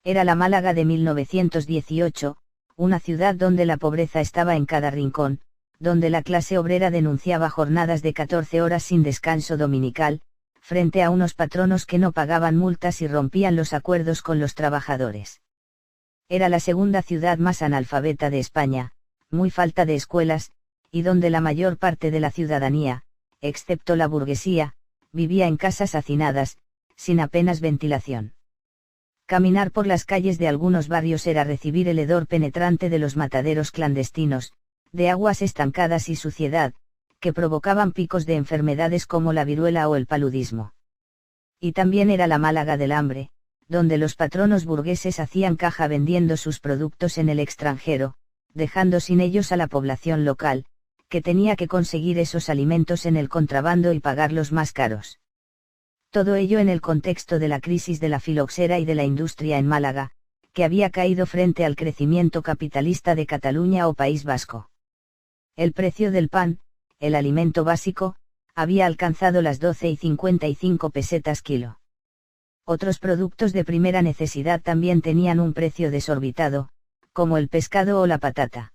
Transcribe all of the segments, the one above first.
Era la Málaga de 1918, una ciudad donde la pobreza estaba en cada rincón, donde la clase obrera denunciaba jornadas de 14 horas sin descanso dominical, frente a unos patronos que no pagaban multas y rompían los acuerdos con los trabajadores. Era la segunda ciudad más analfabeta de España, muy falta de escuelas, y donde la mayor parte de la ciudadanía, excepto la burguesía, vivía en casas hacinadas, sin apenas ventilación. Caminar por las calles de algunos barrios era recibir el hedor penetrante de los mataderos clandestinos, de aguas estancadas y suciedad, que provocaban picos de enfermedades como la viruela o el paludismo. Y también era la Málaga del hambre, donde los patronos burgueses hacían caja vendiendo sus productos en el extranjero, dejando sin ellos a la población local, que tenía que conseguir esos alimentos en el contrabando y pagarlos más caros. Todo ello en el contexto de la crisis de la filoxera y de la industria en Málaga, que había caído frente al crecimiento capitalista de Cataluña o País Vasco. El precio del pan, el alimento básico, había alcanzado las 12,55 pesetas kilo. Otros productos de primera necesidad también tenían un precio desorbitado, como el pescado o la patata.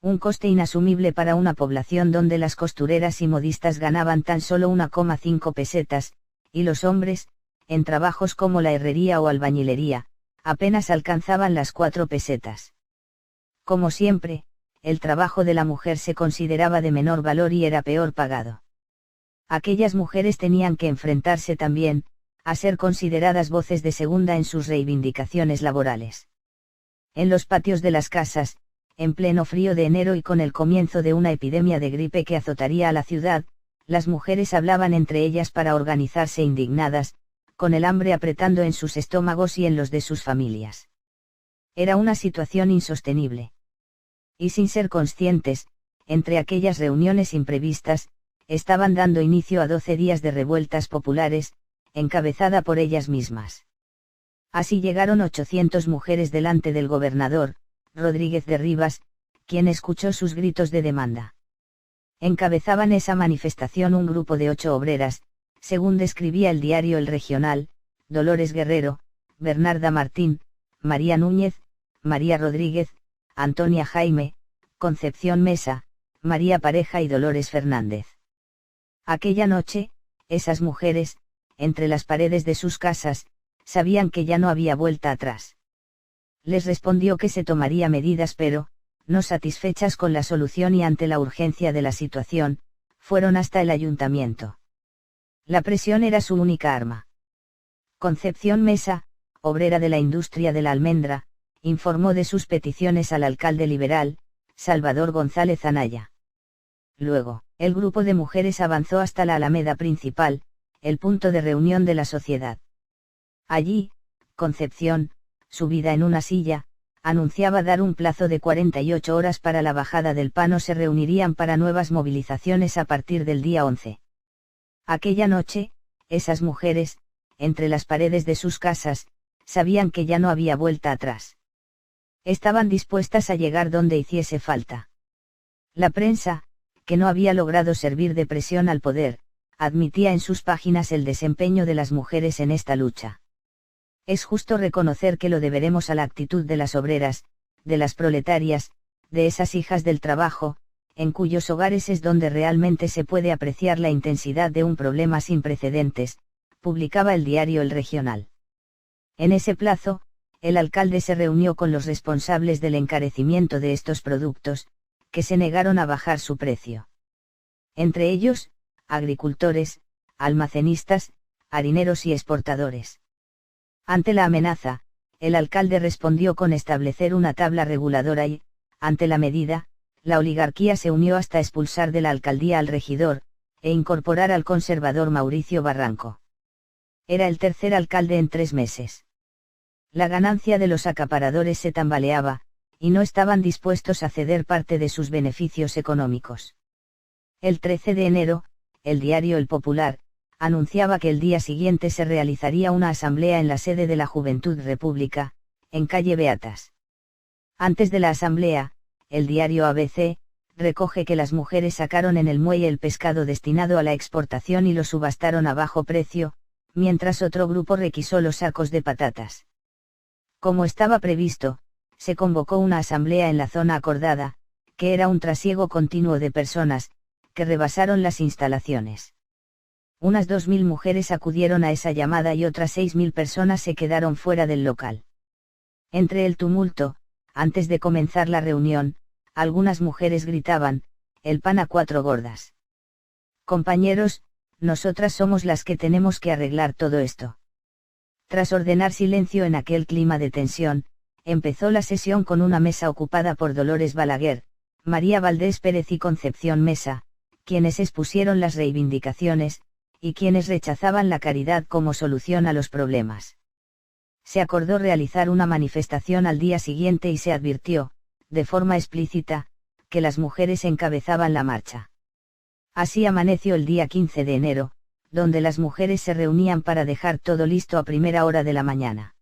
Un coste inasumible para una población donde las costureras y modistas ganaban tan solo 1,5 pesetas, y los hombres, en trabajos como la herrería o albañilería, apenas alcanzaban las 4 pesetas. Como siempre, el trabajo de la mujer se consideraba de menor valor y era peor pagado. Aquellas mujeres tenían que enfrentarse también, a ser consideradas voces de segunda en sus reivindicaciones laborales. En los patios de las casas, en pleno frío de enero y con el comienzo de una epidemia de gripe que azotaría a la ciudad, las mujeres hablaban entre ellas para organizarse indignadas, con el hambre apretando en sus estómagos y en los de sus familias. Era una situación insostenible. Y sin ser conscientes, entre aquellas reuniones imprevistas, estaban dando inicio a 12 días de revueltas populares, encabezada por ellas mismas. Así llegaron 800 mujeres delante del gobernador, Rodríguez de Rivas, quien escuchó sus gritos de demanda. Encabezaban esa manifestación un grupo de 8 obreras, según describía el diario El Regional, Dolores Guerrero, Bernarda Martín, María Núñez, María Rodríguez, Antonia Jaime, Concepción Mesa, María Pareja y Dolores Fernández. Aquella noche, esas mujeres, entre las paredes de sus casas, sabían que ya no había vuelta atrás. Les respondió que se tomaría medidas pero, no satisfechas con la solución y ante la urgencia de la situación, fueron hasta el ayuntamiento. La presión era su única arma. Concepción Mesa, obrera de la industria de la almendra, informó de sus peticiones al alcalde liberal, Salvador González Anaya. Luego, el grupo de mujeres avanzó hasta la Alameda principal, el punto de reunión de la sociedad. Allí, Concepción, subida en una silla, anunciaba dar un plazo de 48 horas para la bajada del pan o se reunirían para nuevas movilizaciones a partir del día 11. Aquella noche, esas mujeres, entre las paredes de sus casas, sabían que ya no había vuelta atrás. Estaban dispuestas a llegar donde hiciese falta. La prensa, que no había logrado servir de presión al poder, admitía en sus páginas el desempeño de las mujeres en esta lucha. Es justo reconocer que lo deberemos a la actitud de las obreras, de las proletarias, de esas hijas del trabajo, en cuyos hogares es donde realmente se puede apreciar la intensidad de un problema sin precedentes, publicaba el diario El Regional. En ese plazo, el alcalde se reunió con los responsables del encarecimiento de estos productos, que se negaron a bajar su precio. Entre ellos, agricultores, almacenistas, harineros y exportadores. Ante la amenaza, el alcalde respondió con establecer una tabla reguladora y, ante la medida, la oligarquía se unió hasta expulsar de la alcaldía al regidor, e incorporar al conservador Mauricio Barranco. Era el tercer alcalde en 3 meses. La ganancia de los acaparadores se tambaleaba, y no estaban dispuestos a ceder parte de sus beneficios económicos. El 13 de enero, el diario El Popular, anunciaba que el día siguiente se realizaría una asamblea en la sede de la Juventud República, en calle Beatas. Antes de la asamblea, el diario ABC, recoge que las mujeres sacaron en el muelle el pescado destinado a la exportación y lo subastaron a bajo precio, mientras otro grupo requisó los sacos de patatas. Como estaba previsto, se convocó una asamblea en la zona acordada, que era un trasiego continuo de personas, que rebasaron las instalaciones. Unas 2000 mujeres acudieron a esa llamada y otras 6000 personas se quedaron fuera del local. Entre el tumulto, antes de comenzar la reunión, algunas mujeres gritaban: "El pan a 4 gordas. Compañeros, nosotras somos las que tenemos que arreglar todo esto". Tras ordenar silencio en aquel clima de tensión, empezó la sesión con una mesa ocupada por Dolores Balaguer, María Valdés Pérez y Concepción Mesa, quienes expusieron las reivindicaciones, y quienes rechazaban la caridad como solución a los problemas. Se acordó realizar una manifestación al día siguiente y se advirtió, de forma explícita, que las mujeres encabezaban la marcha. Así amaneció el día 15 de enero, donde las mujeres se reunían para dejar todo listo a primera hora de la mañana.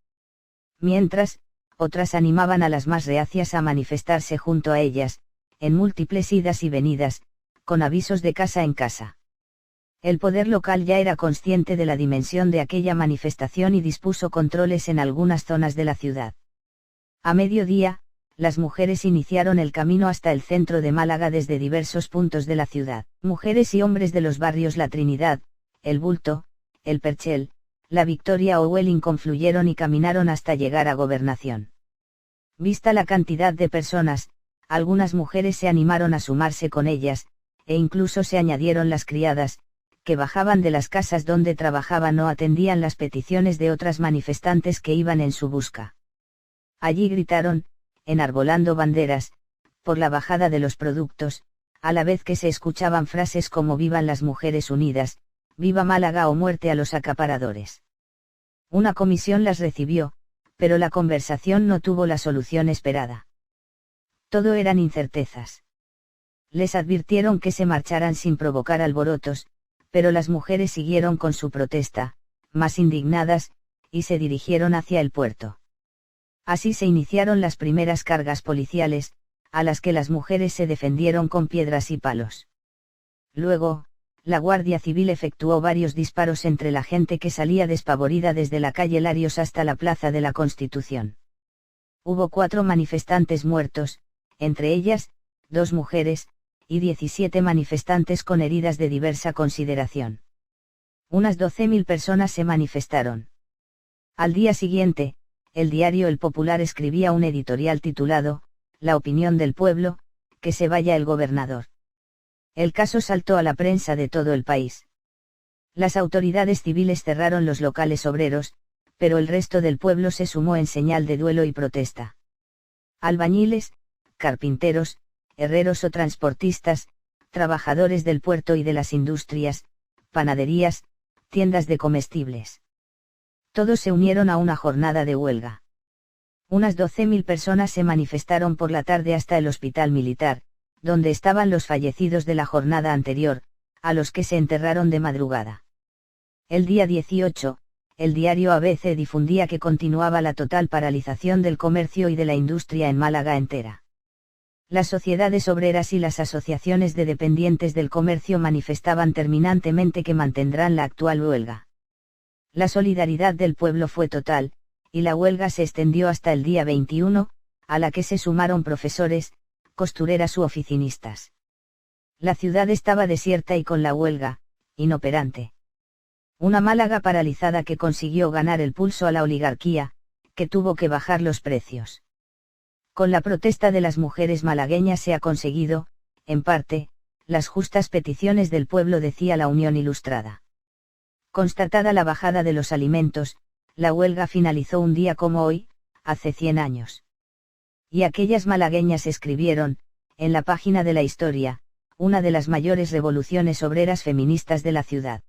Mientras, otras animaban a las más reacias a manifestarse junto a ellas, en múltiples idas y venidas, con avisos de casa en casa. El poder local ya era consciente de la dimensión de aquella manifestación y dispuso controles en algunas zonas de la ciudad. A mediodía, las mujeres iniciaron el camino hasta el centro de Málaga desde diversos puntos de la ciudad. Mujeres y hombres de los barrios La Trinidad, El Bulto, El Perchel, La Victoria o Welling confluyeron y caminaron hasta llegar a Gobernación. Vista la cantidad de personas, algunas mujeres se animaron a sumarse con ellas, e incluso se añadieron las criadas, que bajaban de las casas donde trabajaban o atendían las peticiones de otras manifestantes que iban en su busca. Allí gritaron, enarbolando banderas, por la bajada de los productos, a la vez que se escuchaban frases como "Vivan las mujeres unidas", "Viva Málaga" o "Muerte a los acaparadores". Una comisión las recibió, pero la conversación no tuvo la solución esperada. Todo eran incertezas. Les advirtieron que se marcharan sin provocar alborotos, pero las mujeres siguieron con su protesta, más indignadas, y se dirigieron hacia el puerto. Así se iniciaron las primeras cargas policiales, a las que las mujeres se defendieron con piedras y palos. Luego, la Guardia Civil efectuó varios disparos entre la gente que salía despavorida desde la calle Larios hasta la Plaza de la Constitución. Hubo 4 manifestantes muertos, entre ellas, 2 mujeres, y 17 manifestantes con heridas de diversa consideración. Unas 12.000 personas se manifestaron. Al día siguiente, el diario El Popular escribía un editorial titulado "La opinión del pueblo, que se vaya el gobernador". El caso saltó a la prensa de todo el país. Las autoridades civiles cerraron los locales obreros, pero el resto del pueblo se sumó en señal de duelo y protesta. Albañiles, carpinteros, herreros o transportistas, trabajadores del puerto y de las industrias, panaderías, tiendas de comestibles. Todos se unieron a una jornada de huelga. Unas 12.000 personas se manifestaron por la tarde hasta el hospital militar, donde estaban los fallecidos de la jornada anterior, a los que se enterraron de madrugada. El día 18, el diario ABC difundía que continuaba la total paralización del comercio y de la industria en Málaga entera. Las sociedades obreras y las asociaciones de dependientes del comercio manifestaban terminantemente que mantendrán la actual huelga. La solidaridad del pueblo fue total, y la huelga se extendió hasta el día 21, a la que se sumaron profesores, costureras u oficinistas. La ciudad estaba desierta y con la huelga, inoperante. Una Málaga paralizada que consiguió ganar el pulso a la oligarquía, que tuvo que bajar los precios. Con la protesta de las mujeres malagueñas se ha conseguido, en parte, las justas peticiones del pueblo, decía la Unión Ilustrada. Constatada la bajada de los alimentos, la huelga finalizó un día como hoy, hace 100 años. Y aquellas malagueñas escribieron, en la página de la historia, una de las mayores revoluciones obreras feministas de la ciudad.